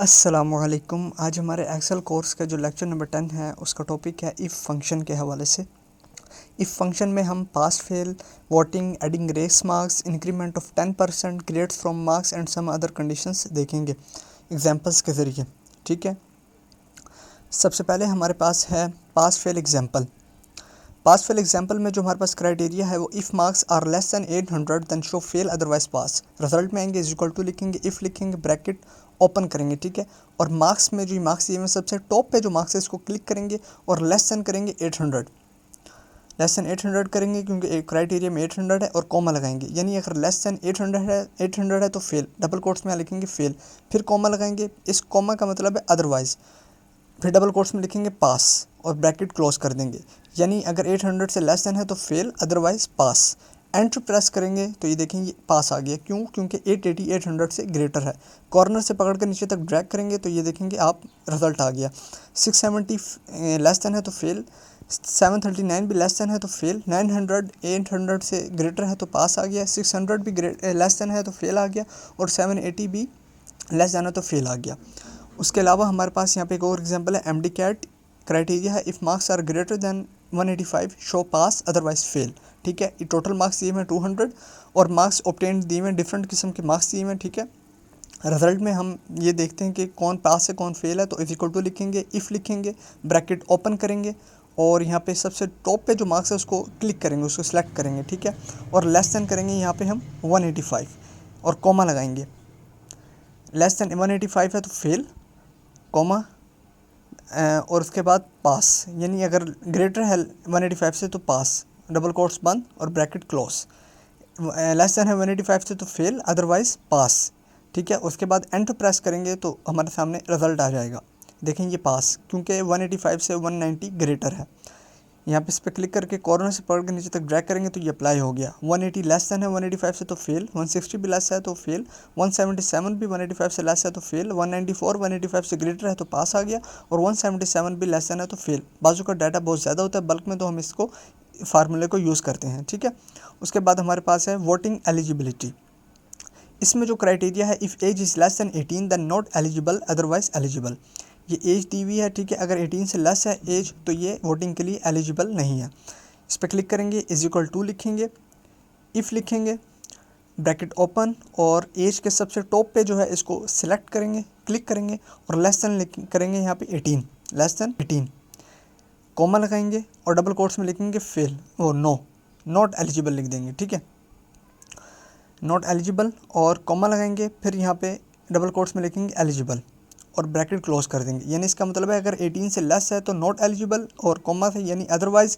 अस्सलामुअलैकुम। आज हमारे एक्सेल कोर्स का जो लेक्चर नंबर 10 है उसका टॉपिक है इफ़ फंक्शन के हवाले से। इफ़ फंक्शन में हम pass fail, voting, adding grace marks, increment of 10%, grades from marks and some other conditions देखेंगे एग्जांपल्स के ज़रिए। ठीक है, सबसे पहले हमारे पास है pass fail example. Pass fail example में जो हमारे पास क्राइटेरिया है वो if marks are less than 800 then show fail otherwise pass. Result में आएंगे इज इक्वल टू लिखेंगे, इफ़ लिखेंगे, ब्रैकेट ओपन करेंगे। ठीक है, और मार्क्स में जो मार्क्स ये में सबसे टॉप पे जो मार्क्स है इसको क्लिक करेंगे और लेस दैन करेंगे 800, लेस दैन 800 करेंगे क्योंकि एक क्राइटेरिया में 800 है और कॉमा लगाएंगे। यानी अगर लेस दैन 800 है तो फेल, डबल कोट्स में लिखेंगे फेल, फिर कॉमा लगाएंगे। इस कॉमा का मतलब है अदरवाइज, फिर डबल कोट्स में लिखेंगे पास और ब्रैकेट क्लोज कर देंगे। यानी अगर 800 से लेस देन है तो फेल, अदरवाइज पास। एंटर प्रेस करेंगे तो ये देखेंगे पास आ गया। क्यों? क्योंकि 880 800 से ग्रेटर है। कॉर्नर से पकड़ कर नीचे तक ड्रैग करेंगे तो ये देखेंगे आप रिजल्ट आ गया। 670 लेस देन है तो फेल, 739 भी लेस देन है तो फेल, 900 800 से ग्रेटर है तो पास आ गया, 600 भी लेस देन है तो फेल आ गया, और 780 भी लेस देन है तो फेल आ गया। उसके अलावा हमारे पास यहाँ पे एक और एग्जांपल है एमडी कैट। क्राइटेरिया है if marks are greater than 185 show pass otherwise fail. ठीक है, ये टोटल मार्क्स दिए हुए 200 और मार्क्स ऑब्टेन्ड दिए हुए डिफरेंट किस्म के मार्क्स दिए हुए। ठीक है, रिजल्ट में हम ये देखते हैं कि कौन पास है कौन फेल है। तो इज इक्वल टू लिखेंगे, इफ़ लिखेंगे, ब्रैकेट ओपन करेंगे और यहाँ पे सबसे टॉप पे जो मार्क्स है उसको क्लिक करेंगे, उसको सिलेक्ट करेंगे। ठीक है, और लेस देन करेंगे यहाँ पे हम 185 और कॉमा लगाएंगे। लेस देन 185 है तो फेल, कॉमा, और उसके बाद पास। यानी अगर ग्रेटर है 185 से तो पास, डबल कोट्स बंद और ब्रैकेट क्लोज। लेस देन है 185 से तो फेल, अदरवाइज पास। ठीक है, उसके बाद एंटर प्रेस करेंगे तो हमारे सामने रिजल्ट आ जाएगा। देखें ये पास, क्योंकि 185 से 190 ग्रेटर है। यहाँ पे इस पर क्लिक करके कॉर्नर से पकड़ के नीचे तक ड्रैग करेंगे तो ये अप्लाई हो गया। 180 लेस देन है 185 से तो फेल, 160 भी लेस है तो फेल, 177 भी 185 से लेस है तो फेल, 194 185 से ग्रेटर है तो पास आ गया, और 177 भी लेस देन है तो फेल। बाजू का डाटा बहुत ज़्यादा होता है बल्क में, तो हम इसको फार्मूले को यूज़ करते हैं। ठीक है, उसके बाद हमारे पास है वोटिंग एलिजिबिलिटी। इसमें जो क्राइटेरिया है if age is less than 18 then not eligible otherwise eligible. ये एज दी हुई है। ठीक है, अगर 18 से लेस है एज तो ये वोटिंग के लिए एलिजिबल नहीं है। इस पर क्लिक करेंगे, इज इक्वल टू लिखेंगे, इफ़ लिखेंगे, ब्रैकेट ओपन, और एज के सबसे टॉप पे जो है इसको सिलेक्ट करेंगे, क्लिक करेंगे और लेस दैन करेंगे यहाँ पे 18, लेस दैन 18, कॉमा लगाएंगे और डबल कोट्स में लिखेंगे फेल और नो, नॉट एलिजिबल लिख देंगे। ठीक है, नॉट एलिजिबल और कॉमा लगाएंगे, फिर यहाँ पे डबल कोट्स में लिखेंगे एलिजिबल और ब्रैकेट क्लोज कर देंगे। यानी इसका मतलब है अगर 18 से लेस है तो नॉट एलिजिबल और कॉमा से यानी अदरवाइज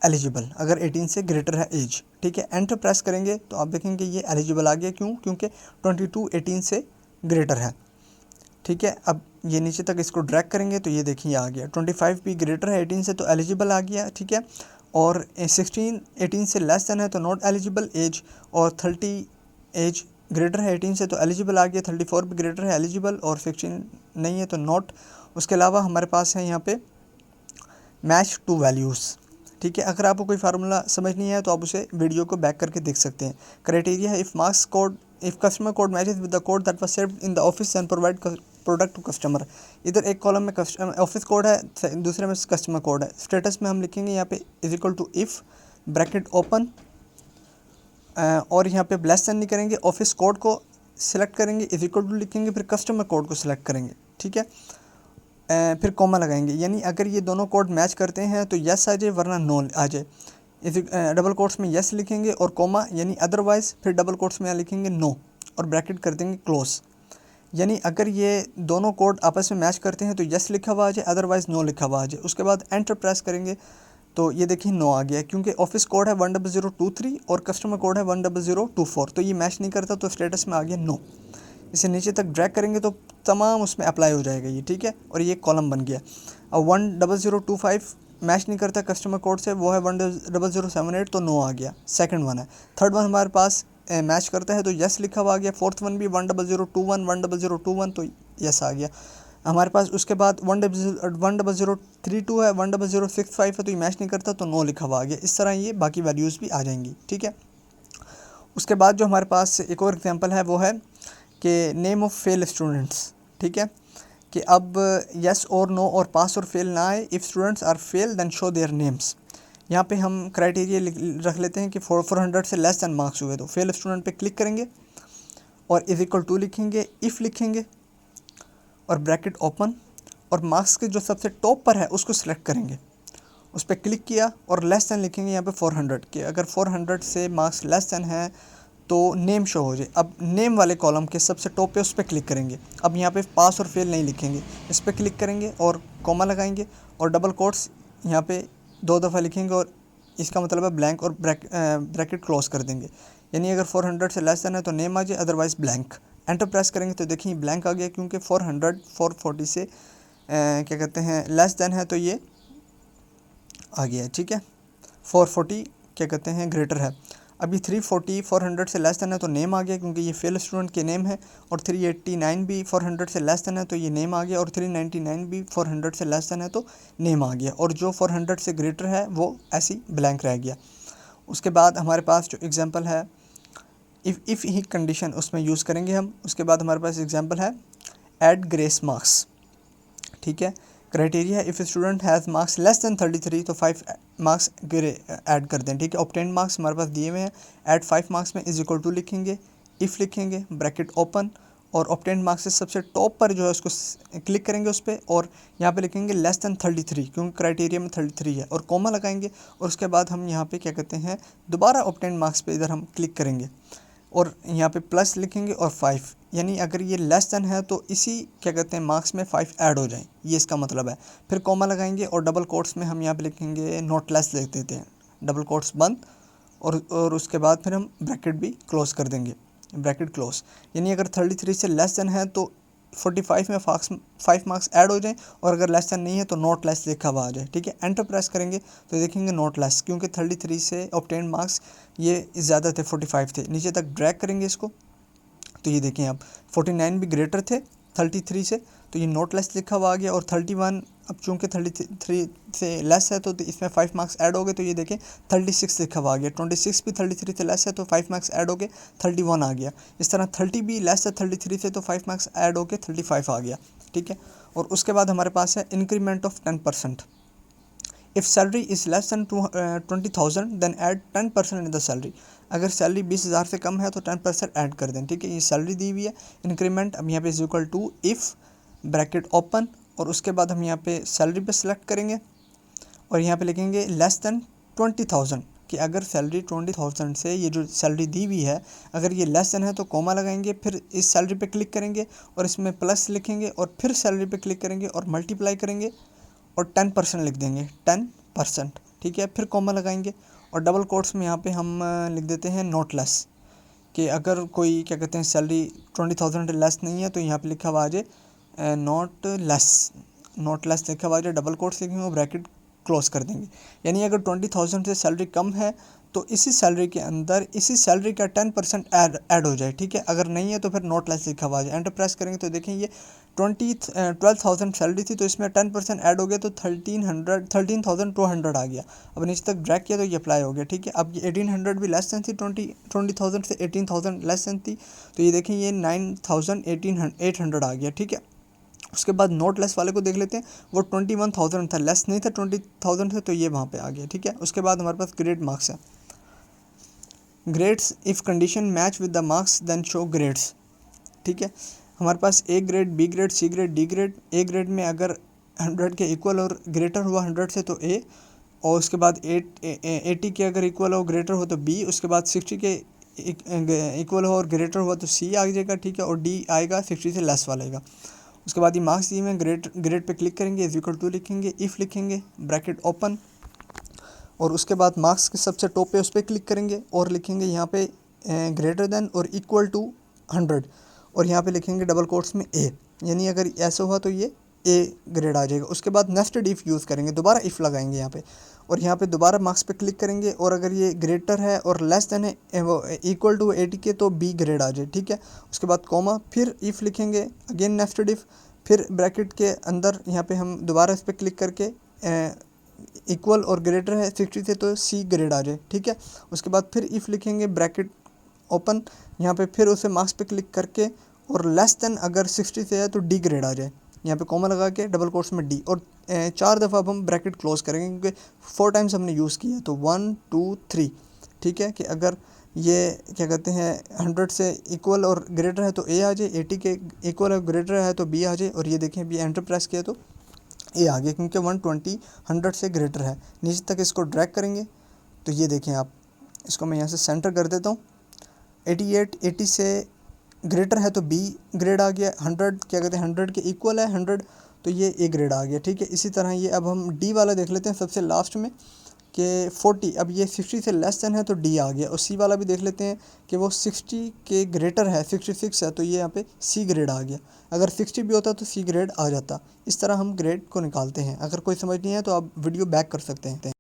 एलिजिबल, अगर 18 से ग्रेटर है एज। ठीक है, एंटर प्रेस करेंगे तो आप देखेंगे ये एलिजिबल आ गया। क्यों? क्योंकि 22 18 से ग्रेटर है। ठीक है, अब ये नीचे तक इसको ड्रैग करेंगे तो ये देखिए आ गया। 25 भी ग्रेटर है 18 से तो एलिजिबल आ गया। ठीक है, और 16 18 से लेस देन है तो नॉट एलिजिबल एज, और 30 एज ग्रेटर है 18 से तो एलिजिबल आ गया। 34 भी ग्रेटर है एलिजिबल, और 16 नहीं है तो नॉट। उसके अलावा हमारे पास है यहाँ पे मैच टू वैल्यूज़। ठीक है, अगर आपको कोई फार्मूला समझ नहीं है तो आप उसे वीडियो को बैक करके देख सकते हैं। क्राइटेरिया है if marks code, if customer code matches with the code that was saved in the office and provide product to customer. इधर एक कॉलम में ऑफिस कोड है, दूसरे में कस्टमर कोड है। स्टेटस में हम लिखेंगे यहाँ पे is equal to if, bracket open, और यहाँ पे लेस देन नहीं करेंगे, ऑफिस कोड को सिलेक्ट करेंगे, इज इक्वल टू लिखेंगे, फिर कस्टमर कोड को सिलेक्ट करेंगे। ठीक है, फिर कॉमा लगाएंगे। यानी अगर ये दोनों कोड मैच करते हैं तो यस आ जाए, वरना नो आ जाए। इस डबल कोट्स में यस लिखेंगे और कॉमा, यानी अदरवाइज, फिर डबल कोट्स में लिखेंगे नो और ब्रैकेट कर देंगे क्लोज। यानी अगर ये दोनों कोड आपस में मैच करते हैं तो यस लिखा हुआ आ जाए, अदरवाइज नो लिखा हुआ आ जाए। उसके बाद एंटर प्रेस करेंगे तो ये देखिए नो आ गया, क्योंकि ऑफिस कोड है 10023 और कस्टमर कोड है 10024, तो ये मैच नहीं करता, तो स्टेटस में आ गया नो। इसे नीचे तक ड्रैग करेंगे तो तमाम उसमें अप्लाई हो जाएगा ये। ठीक है, और ये कॉलम बन गया। अब 10025 मैच नहीं करता कस्टमर कोड से, वो है 10078, तो नो आ गया। सेकंड वन है। थर्ड वन हमारे पास मैच करता है तो यस लिखा हुआ आ गया। फोर्थ वन भी 10021 तो यस आ गया हमारे पास। उसके बाद 10032 है, 10065 है तो ये मैच नहीं करता, तो नो लिखा हुआ आ गया। इस तरह ये बाकी वैल्यूज़ भी आ जाएंगी। ठीक है, उसके बाद जो हमारे पास एक और एग्जांपल है वो है कि नेम ऑफ फेल स्टूडेंट्स। ठीक है, कि अब यस और नो और पास और फेल ना आए। If students are fail then show their names. यहाँ पे हम क्राइटेरिया रख लेते हैं कि 400 से लेस देन मार्क्स हुए तो फेल स्टूडेंट पे क्लिक करेंगे और इज इक्वल टू लिखेंगे, इफ़ लिखेंगे और ब्रैकेट ओपन, और मार्क्स के जो सबसे टॉप पर है उसको सिलेक्ट करेंगे, उस पर क्लिक किया और लेस देन लिखेंगे यहाँ पे 400 के। अगर 400 से मार्क्स लेस देन है तो नेम शो हो जाए। अब नेम वाले कॉलम के सबसे टॉप पे उस पर क्लिक करेंगे। अब यहाँ पे पास और फेल नहीं लिखेंगे, इस पर क्लिक करेंगे और कॉमा लगाएंगे और डबल कोट्स यहाँ पे 2 दफ़ा लिखेंगे और इसका मतलब है ब्लैंक, और ब्रैकेट क्लोज कर देंगे। यानी अगर 400 से लेस देन है तो नेम आ जाए, अदरवाइज़ ब्लैंक। एंटर प्रेस करेंगे तो देखिए ब्लैंक आ गया, क्योंकि 440 से क्या कहते हैं लेस देन है तो ये आ गया, ठीक है। 440 क्या कहते हैं ग्रेटर है। अभी 340 400 से लेस देन है तो नेम आ गया, क्योंकि ये फेल स्टूडेंट के नेम है। और 389 भी 400 से लेस देन है तो ये नेम आ गया। और 399 भी 400 से लेस देन है तो नेम आ गया। और जो 400 से ग्रेटर है वो ऐसी ब्लैंक रह गया। उसके बाद हमारे पास जो एग्जांपल है इफ़ ही कंडीशन, उसमें यूज़ करेंगे हम। उसके बाद हमारे पास एग्जांपल है ऐड ग्रेस मार्क्स, ठीक है। क्राइटेरिया है if student has marks less than 33 तो 5 मार्क्स ऐड कर दें, ठीक है। ऑब्टेन मार्क्स हमारे पास दिए हुए हैं, ऐड 5 मार्क्स में इज इक्वल टू लिखेंगे, इफ़ लिखेंगे, ब्रैकेट ओपन, और ऑब्टेन मार्क्स से सबसे टॉप पर जो है उसको क्लिक करेंगे उस पर, और यहाँ पे लिखेंगे लेस देन 33, क्योंकि क्राइटेरिया में 33 है, और कॉमा लगाएंगे। और उसके बाद हम यहाँ पे क्या कहते हैं दोबारा ऑब्टेन मार्क्स पे इधर हम क्लिक करेंगे और यहाँ पे प्लस लिखेंगे और 5, यानी अगर ये लेस देन है तो इसी क्या कहते हैं मार्क्स में 5 ऐड हो जाएं, ये इसका मतलब है। फिर कॉमा लगाएंगे और डबल कोट्स में हम यहाँ पे लिखेंगे नोट लेस लिख देते हैं, डबल कोट्स बंद, और उसके बाद फिर हम ब्रैकेट भी क्लोज कर देंगे, ब्रैकेट क्लोज। यानी अगर 33 से लेस देन है तो 45 में 5 मार्क्स ऐड हो जाएं, और अगर लेस देन नहीं है तो नोट लेस लिखा हुआ आ जाए, ठीक है। एंटर प्रेस करेंगे तो देखेंगे नोट लेस, क्योंकि 33 से ऑब्टेन मार्क्स ये ज़्यादा थे, 45 थे। नीचे तक ड्रैग करेंगे इसको तो ये देखें आप 49 भी ग्रेटर थे 33 से, तो ये नोट लेस लिखा हुआ आ गया। और 31 अब चूँकि 33 से लेस है तो इसमें 5 मार्क्स ऐड हो गए, तो ये देखें 36 लिखा हुआ आ गया। 26 भी 33 से लेस है तो 5 मार्क्स ऐड हो गए, 31 आ गया। इस तरह 30 भी लेस है 33 से तो 5 मार्क्स ऐड हो गए, 35 आ गया, ठीक है। और उसके बाद हमारे पास है increment of 10%। If salary is less than 20,000 then add 10% in the salary. अगर सैलरी 20,000 से कम है तो 10% ऐड कर दें, ठीक है। ये सैलरी दी हुई है। इंक्रीमेंट अब यहाँ पे is equal to if bracket open, और उसके बाद हम यहाँ पे सैलरी पे सिलेक्ट करेंगे और यहाँ पे लिखेंगे लेस दैन 20,000, कि अगर सैलरी 20,000 से ये जो सैलरी दी हुई है अगर ये लेस देन है तो कॉमा लगाएंगे, फिर इस सैलरी पे क्लिक करेंगे और इसमें प्लस लिखेंगे और फिर सैलरी पे क्लिक करेंगे और मल्टीप्लाई करेंगे और 10% लिख देंगे, 10%, ठीक है। फिर कॉमा लगाएंगे और डबल कोट्स में यहाँ पे हम लिख देते हैं नोट लेस, कि अगर कोई क्या कहते हैं सैलरी 20,000 लेस नहीं है तो यहाँ पे लिखा हुआ आ जाए नोट लेस लिखा हुआ आ जाए, डबल कोट्स लिखेंगे और ब्रैकेट क्लोज कर देंगे। यानी अगर 20,000 से सैलरी कम है तो इसी सैलरी के अंदर इसी सैलरी का 10% ऐड हो जाए, ठीक है। अगर नहीं है तो फिर नोट लेस लिखा हुआ आ जाए। एंटर प्रेस करेंगे तो देखें ये 12,000 सैलरी थी तो इसमें 10% ऐड हो गया तो 13,200 आ गया। अब नीचे तक ड्रैग किया तो ये अप्लाई हो गया, ठीक है। अब ये 1,800 भी लेस देन थी, 20,000 से 18,000 लेस देन थी, तो ये देखें ये 9,800 आ गया, ठीक है। उसके बाद नोट लेस वाले को देख लेते हैं, वो 21,000 था, लेस नहीं था 20,000 से, तो ये वहाँ पे आ गया, ठीक है। उसके बाद हमारे पास ग्रेड मार्क्स है। Grades if condition match with the marks then show grades, ठीक है। हमारे पास A grade, B grade, C grade, D grade. A grade में अगर 100 के इक्वल और ग्रेटर हुआ 100 से तो ए, और उसके बाद 80 के अगर इक्वल हो ग्रेटर हो तो बी, उसके बाद 60 के इक्वल हो और ग्रेटर हुआ तो सी आ जाएगा, ठीक है। और डी आएगा 60 से लेस वाला आएगा। उसके बाद ये मार्क्स दिए में ग्रेड पे क्लिक करेंगे, इज इक्वल टू लिखेंगे, इफ़ लिखेंगे, ब्रैकेट ओपन, और उसके बाद मार्क्स के सबसे टॉप पे उस पर क्लिक करेंगे और लिखेंगे यहाँ पे ग्रेटर देन और इक्वल टू 100, और यहाँ पे लिखेंगे डबल कोट्स में ए, यानी अगर ऐसा हुआ तो ये ए ग्रेड आ जाएगा। उसके बाद नेस्टेड इफ़ यूज़ करेंगे, दोबारा इफ़ लगाएंगे यहाँ पे, और यहाँ पे दोबारा मार्क्स पे क्लिक करेंगे, और अगर ये ग्रेटर है और लेस देन है वो इक्वल टू 80 के तो बी ग्रेड आ जाए, ठीक है। उसके बाद कॉमा, फिर इफ़ लिखेंगे, अगेन नेस्टेड इफ़, फिर ब्रैकेट के अंदर यहाँ पे हम दोबारा इस पर क्लिक करके इक्वल और ग्रेटर है 60 से तो सी ग्रेड आ जाए, ठीक है। उसके बाद फिर इफ़ लिखेंगे, ब्रैकेट ओपन, यहाँ पे फिर उसे मार्क्स पे क्लिक करके और लेस देन अगर 60 से है तो डी ग्रेड आ जाए। यहाँ पे कॉमा लगा के डबल कोट्स में डी, और 4 दफ़ा अब हम ब्रैकेट क्लोज करेंगे क्योंकि 4 टाइम्स हमने यूज़ किया, तो 1 2 3। ठीक है कि अगर ये क्या कहते हैं 100 से इक्वल और ग्रेटर है तो ए आ जाए, 80 के इक्वल और ग्रेटर है तो बी आ जाए, और ये देखें अभी एंटर प्रेस किया तो ए आ गया क्योंकि 120 100 से ग्रेटर है। नीचे तक इसको ड्रैग करेंगे तो ये देखें आप, इसको मैं यहाँ से सेंटर कर देता हूँ। 88 80 से ग्रेटर है तो बी ग्रेड आ गया, 100 क्या कहते हैं 100 के इक्वल है 100 तो ये ए ग्रेड आ गया। ठीक है, इसी तरह ये अब हम डी वाला देख लेते हैं सबसे लास्ट में कि 40, अब ये 60 से लेस देन है तो डी आ गया, और सी वाला भी देख लेते हैं कि वो 60 के ग्रेटर है 66 है तो ये यहाँ पे सी ग्रेड आ गया। अगर 60 भी होता तो सी ग्रेड आ जाता। इस तरह हम ग्रेड को निकालते हैं। अगर कोई समझ नहीं है तो आप वीडियो बैक कर सकते हैं।